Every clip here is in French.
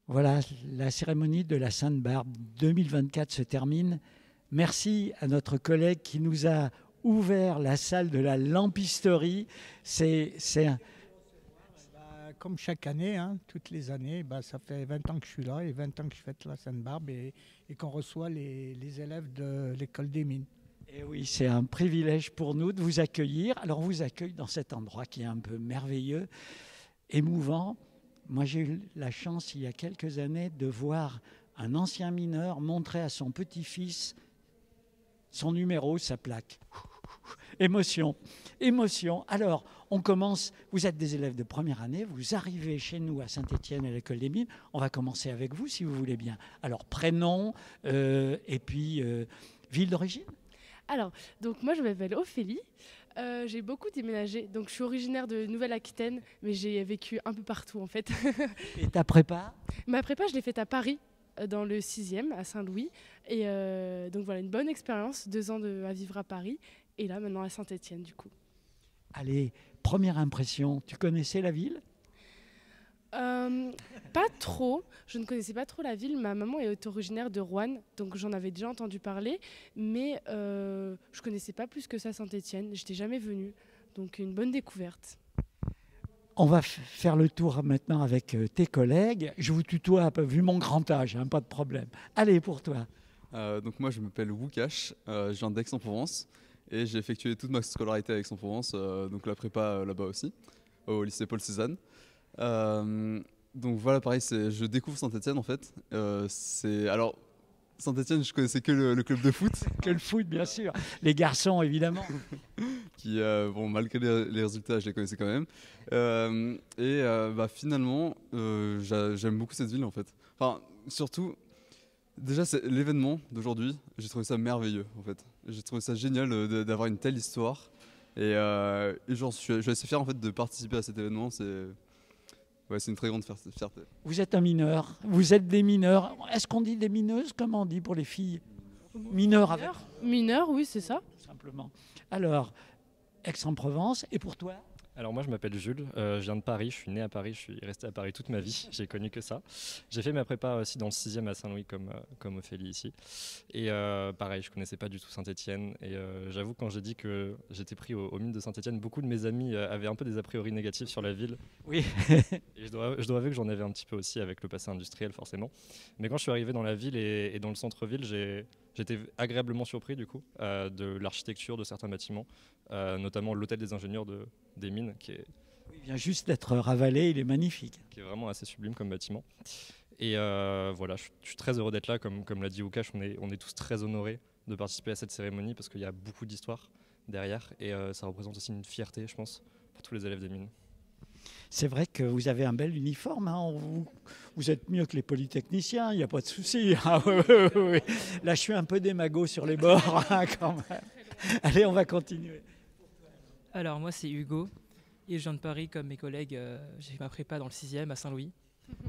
Voilà, la cérémonie de la Sainte-Barbe 2024 se termine. Merci à notre collègue qui nous a ouvert la salle de la lampisterie. C'est un... Comme chaque année, hein, toutes les années, ça fait 20 ans que je suis là et 20 ans que je fête la Sainte-Barbe et qu'on reçoit les élèves de l'école des mines. Et oui, c'est un privilège pour nous de vous accueillir. Alors, on vous accueille dans cet endroit qui est un peu merveilleux, émouvant. Moi, j'ai eu la chance, il y a quelques années, de voir un ancien mineur montrer à son petit-fils son numéro, sa plaque. Émotion, émotion. Alors, on commence, vous êtes des élèves de première année, vous arrivez chez nous à Saint-Étienne à l'école des mines. On va commencer avec vous, si vous voulez bien. Alors, prénom, et puis ville d'origine. Alors, donc moi je m'appelle Ophélie, j'ai beaucoup déménagé, donc je suis originaire de Nouvelle-Aquitaine, mais j'ai vécu un peu partout en fait. Et ta prépa? Ma prépa, je l'ai faite à Paris, dans le 6e, à Saint-Louis, et donc voilà, une bonne expérience, 2 ans à vivre à Paris, et là maintenant à Saint-Étienne du coup. Allez, première impression, tu connaissais la ville? Pas trop, je ne connaissais pas trop la ville. Ma maman est originaire de Roanne, donc j'en avais déjà entendu parler, mais je connaissais pas plus que ça Saint-Étienne. J'étais jamais venue, donc une bonne découverte. On va faire le tour maintenant avec tes collègues. Je vous tutoie, vu mon grand âge, hein, pas de problème. Allez, pour toi. Donc moi je m'appelle Woukash, je viens d'Aix-en-Provence et j'ai effectué toute ma scolarité à Aix-en-Provence, donc la prépa là-bas aussi, au lycée Paul Cézanne. Donc voilà, pareil, je découvre Saint-Étienne en fait. Alors Saint-Étienne, je connaissais que le club de foot. Que le foot, bien sûr. Les garçons, évidemment. Qui, bon, malgré les résultats, je les connaissais quand même. Finalement, j'aime beaucoup cette ville en fait. Enfin, surtout, déjà, c'est l'événement d'aujourd'hui. J'ai trouvé ça merveilleux en fait. J'ai trouvé ça génial d'avoir une telle histoire. Genre, je suis assez fier en fait de participer à cet événement. C'est une très grande fierté. Vous êtes un mineur, vous êtes des mineurs. Est-ce qu'on dit des mineuses? Comment on dit pour les filles? Mineurs avec... Mineur, oui, c'est ça. Simplement. Alors, Aix-en-Provence, et pour toi? Alors moi je m'appelle Jules, je viens de Paris, je suis né à Paris, je suis resté à Paris toute ma vie, j'ai connu que ça. J'ai fait ma prépa aussi dans le 6e à Saint-Louis comme Ophélie ici. Et pareil, je connaissais pas du tout Saint-Étienne. Et j'avoue quand j'ai dit que j'étais pris aux mines de Saint-Étienne, beaucoup de mes amis avaient un peu des a priori négatifs sur la ville. Oui. Et je dois avouer que j'en avais un petit peu aussi avec le passé industriel forcément. Mais quand je suis arrivé dans la ville et dans le centre-ville, j'étais agréablement surpris du coup de l'architecture de certains bâtiments, notamment l'hôtel des ingénieurs des mines Il vient juste d'être ravalé, il est magnifique. Qui est vraiment assez sublime comme bâtiment. Et voilà, je suis très heureux d'être là, comme l'a dit Woukash, on est tous très honorés de participer à cette cérémonie parce qu'il y a beaucoup d'histoire derrière et ça représente aussi une fierté, je pense, pour tous les élèves des mines. C'est vrai que vous avez un bel uniforme, hein. Vous êtes mieux que les polytechniciens, il n'y a pas de souci. Ah, oui. Là, je suis un peu démago sur les bords, hein, quand même. Allez, on va continuer. Alors, moi, c'est Hugo, et je viens de Paris comme mes collègues. J'ai fait ma prépa dans le 6e à Saint-Louis.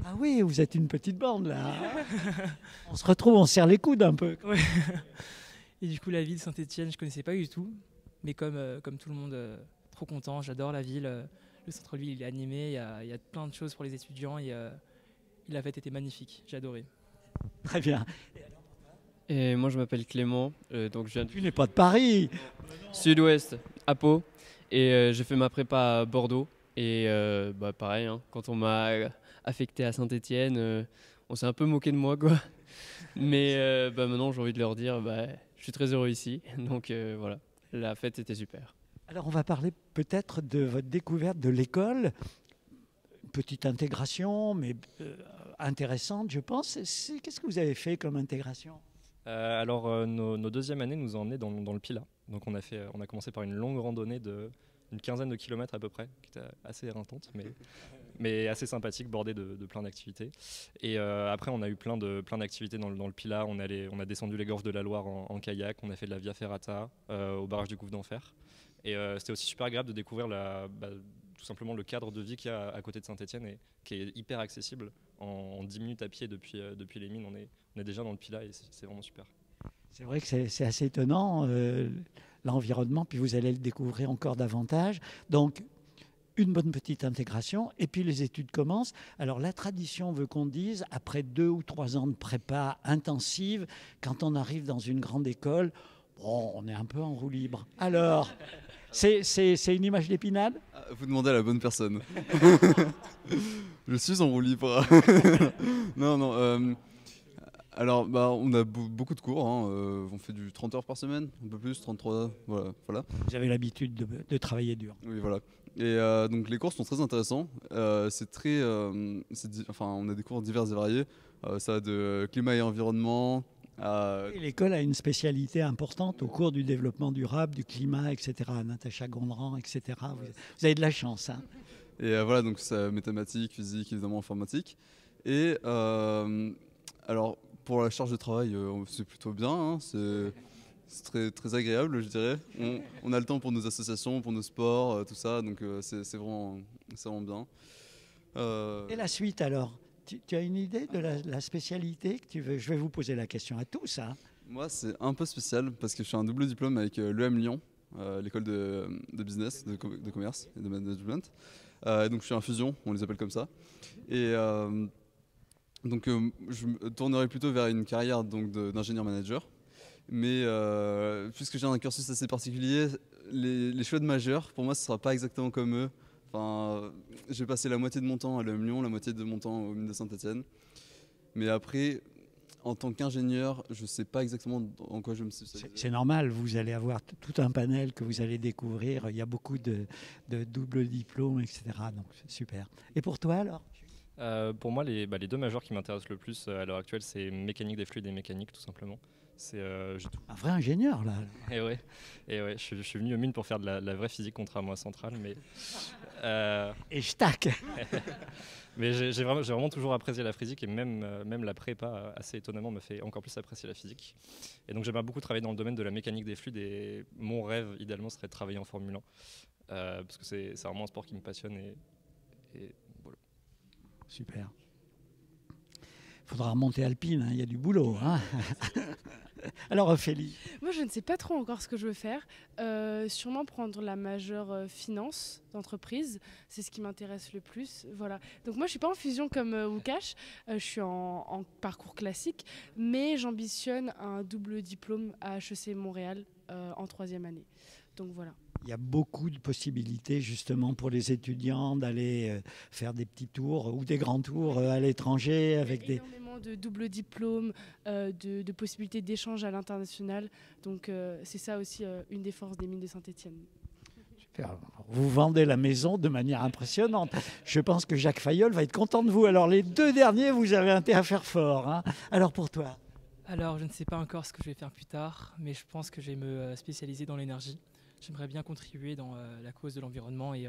Ah oui, vous êtes une petite bande, là. On se retrouve, on serre les coudes un peu. Ouais. Et du coup, la ville de Saint-Étienne, je ne connaissais pas du tout. Mais comme tout le monde, trop content, j'adore la ville. Le centre-ville, il est animé, il y a plein de choses pour les étudiants. Et la fête était magnifique, j'ai adoré. Très bien. Et moi, je m'appelle Clément, donc je viens Tu n'es pas de Paris. Sud-Ouest, à Pau. Et j'ai fait ma prépa à Bordeaux. Et pareil, hein, quand on m'a affecté à Saint-Étienne, on s'est un peu moqué de moi, quoi. Mais maintenant, j'ai envie de leur dire, je suis très heureux ici. Donc voilà, la fête était super. Alors, on va parler peut-être de votre découverte de l'école. Petite intégration, mais intéressante, je pense. Qu'est-ce que vous avez fait comme intégration? Nos deuxièmes années nous ont emmenés dans le Pilat. Donc on a commencé par une longue randonnée d'une quinzaine de kilomètres à peu près, qui était assez éreintante, mais assez sympathique, bordée de plein d'activités. Et après, on a eu plein d'activités dans le Pilat. On a descendu les gorges de la Loire en kayak, on a fait de la Via Ferrata au barrage du Gouffre d'Enfer. Et c'était aussi super agréable de découvrir tout simplement le cadre de vie qu'il y a à côté de Saint-Étienne et qui est hyper accessible. En 10 minutes à pied depuis les mines, on est déjà dans le Pilat et c'est vraiment super. C'est vrai que c'est assez étonnant, l'environnement, puis vous allez le découvrir encore davantage. Donc, une bonne petite intégration, et puis les études commencent. Alors la tradition veut qu'on dise, après 2 ou 3 ans de prépa intensive, quand on arrive dans une grande école, bon, on est un peu en roue libre. Alors, c'est une image d'Épinal ? Vous demandez à la bonne personne. Je suis en roue libre. Non. Alors, on a beaucoup de cours. On fait du 30 heures par semaine, un peu plus, 33. Voilà. Vous avez l'habitude de travailler dur. Oui, voilà. Et donc, les cours sont très intéressants. On a des cours divers et variés. Ça va de climat et environnement. Et l'école a une spécialité importante au cours du développement durable, du climat, etc. Natacha Gondran, etc. Vous avez de la chance. Hein. Et voilà, donc c'est mathématiques, physique, évidemment informatique. Et alors, pour la charge de travail, c'est plutôt bien. Hein, c'est très, très agréable, je dirais. On a le temps pour nos associations, pour nos sports, tout ça. Donc c'est vraiment bien. Et la suite alors ? Tu as une idée de la spécialité que tu veux ? Je vais vous poser la question à tous. Hein. Moi, c'est un peu spécial parce que je suis un double diplôme avec l'EM Lyon, l'école de business, de commerce et de management. Donc, je suis un fusion, on les appelle comme ça. Et donc, je me tournerai plutôt vers une carrière d'ingénieur-manager. Mais puisque j'ai un cursus assez particulier, les choix de majeur, pour moi, ce ne sera pas exactement comme eux. Enfin, j'ai passé la moitié de mon temps à l'EM Lyon, la moitié de mon temps aux mines de Saint-Étienne. Mais après, en tant qu'ingénieur, je ne sais pas exactement en quoi je me spécialise. C'est normal, vous allez avoir tout un panel que vous allez découvrir. Il y a beaucoup de doubles diplômes, etc. Donc, c'est super. Et pour toi, alors ? Pour moi, les 2 majeurs qui m'intéressent le plus à l'heure actuelle, c'est mécanique des fluides et mécanique, tout simplement. C'est un vrai ingénieur, là. Et ouais, je suis venu aux mines pour faire de la vraie physique, contrairement à Centrale. Mais, et je tac. Mais j'ai vraiment toujours apprécié la physique, et même la prépa, assez étonnamment, me fait encore plus apprécier la physique. Et donc j'aimerais beaucoup travailler dans le domaine de la mécanique des fluides, et mon rêve, idéalement, serait de travailler en Formule 1. Parce que c'est vraiment un sport qui me passionne, et voilà. Super. Il faudra remonter Alpine, hein, il y a du boulot. Hein. Alors Ophélie ? Moi, je ne sais pas trop encore ce que je veux faire. Sûrement prendre la majeure finance d'entreprise. C'est ce qui m'intéresse le plus. Voilà. Donc moi, je ne suis pas en fusion comme Wukash. Je suis en parcours classique. Mais j'ambitionne un double diplôme à HEC Montréal en 3e année. Donc voilà. Il y a beaucoup de possibilités justement pour les étudiants d'aller faire des petits tours ou des grands tours à l'étranger avec énormément de doubles diplômes, de possibilités d'échange à l'international. Donc c'est ça aussi une des forces des mines de Saint-Étienne. Super. Vous vendez la maison de manière impressionnante. Je pense que Jacques Fayolle va être content de vous. Alors les 2 derniers, vous avez intérêt à faire fort. Hein. Alors pour toi ? Alors je ne sais pas encore ce que je vais faire plus tard, mais je pense que je vais me spécialiser dans l'énergie. J'aimerais bien contribuer dans la cause de l'environnement et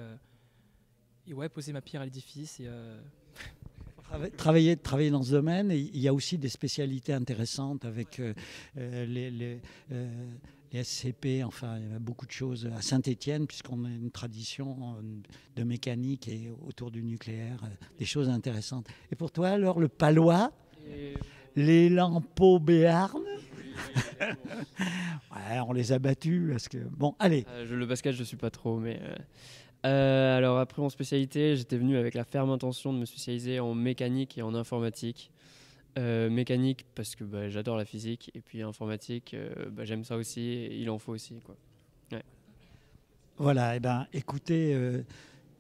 poser ma pierre à l'édifice. Travailler dans ce domaine, et il y a aussi des spécialités intéressantes avec les SCP, enfin il y a beaucoup de choses à Saint-Étienne puisqu'on a une tradition de mécanique et autour du nucléaire, des choses intéressantes. Et pour toi alors le palois, les lampeaux béarn? Ouais, on les a battus parce que bon, allez. Le basket, je suis pas trop, mais alors après en spécialité, j'étais venu avec la ferme intention de me spécialiser en mécanique et en informatique. Mécanique parce que j'adore la physique, et puis informatique, j'aime ça aussi, et il en faut aussi, quoi. Ouais. Voilà, et écoutez.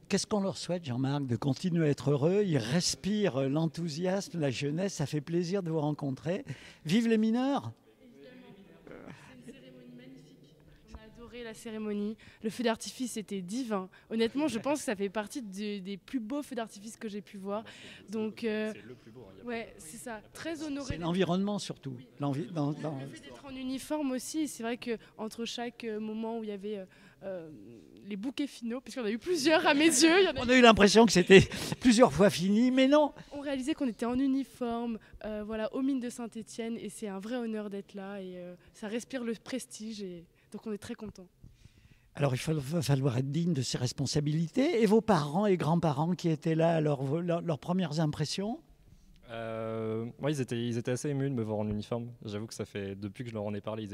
Qu'est-ce qu'on leur souhaite, Jean-Marc, de continuer à être heureux? Ils respirent l'enthousiasme, la jeunesse, ça fait plaisir de vous rencontrer. Vive les mineurs! La cérémonie, le feu d'artifice était divin. Honnêtement, je pense que ça fait partie des plus beaux feux d'artifice que j'ai pu voir. Donc, c'est le plus beau. Ouais, c'est ça. Très honoré. C'est l'environnement surtout. Oui. Le fait d'être en uniforme aussi. C'est vrai que entre chaque moment où il y avait les bouquets finaux, puisqu'on a eu plusieurs à mes yeux. On a eu l'impression que c'était plusieurs fois fini, mais non. On réalisait qu'on était en uniforme, aux mines de Saint-Étienne, et c'est un vrai honneur d'être là. Et ça respire le prestige. Et donc on est très contents. Alors il va falloir être digne de ses responsabilités. Et vos parents et grands-parents qui étaient là, leurs premières impressions? Moi Ouais, ils étaient assez émus de me voir en uniforme. J'avoue que ça fait, depuis que je leur en ai parlé,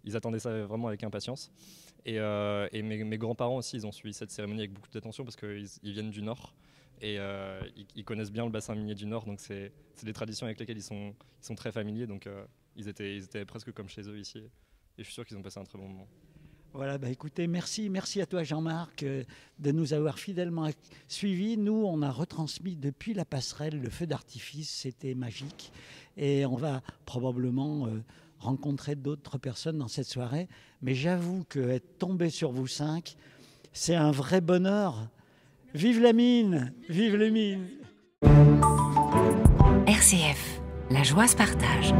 ils attendaient ça vraiment avec impatience. Et mes grands-parents aussi, ils ont suivi cette cérémonie avec beaucoup d'attention parce qu'ils viennent du Nord. Et ils connaissent bien le bassin minier du Nord, donc c'est des traditions avec lesquelles ils sont très familiers. Donc ils étaient presque comme chez eux ici. Et je suis sûr qu'ils ont passé un très bon moment. Voilà, écoutez, merci à toi Jean-Marc de nous avoir fidèlement suivis. Nous, on a retransmis depuis la passerelle le feu d'artifice, c'était magique. Et on va probablement rencontrer d'autres personnes dans cette soirée. Mais j'avoue qu'être tombé sur vous 5, c'est un vrai bonheur. Vive la mine, vive les mines. RCF, la joie se partage.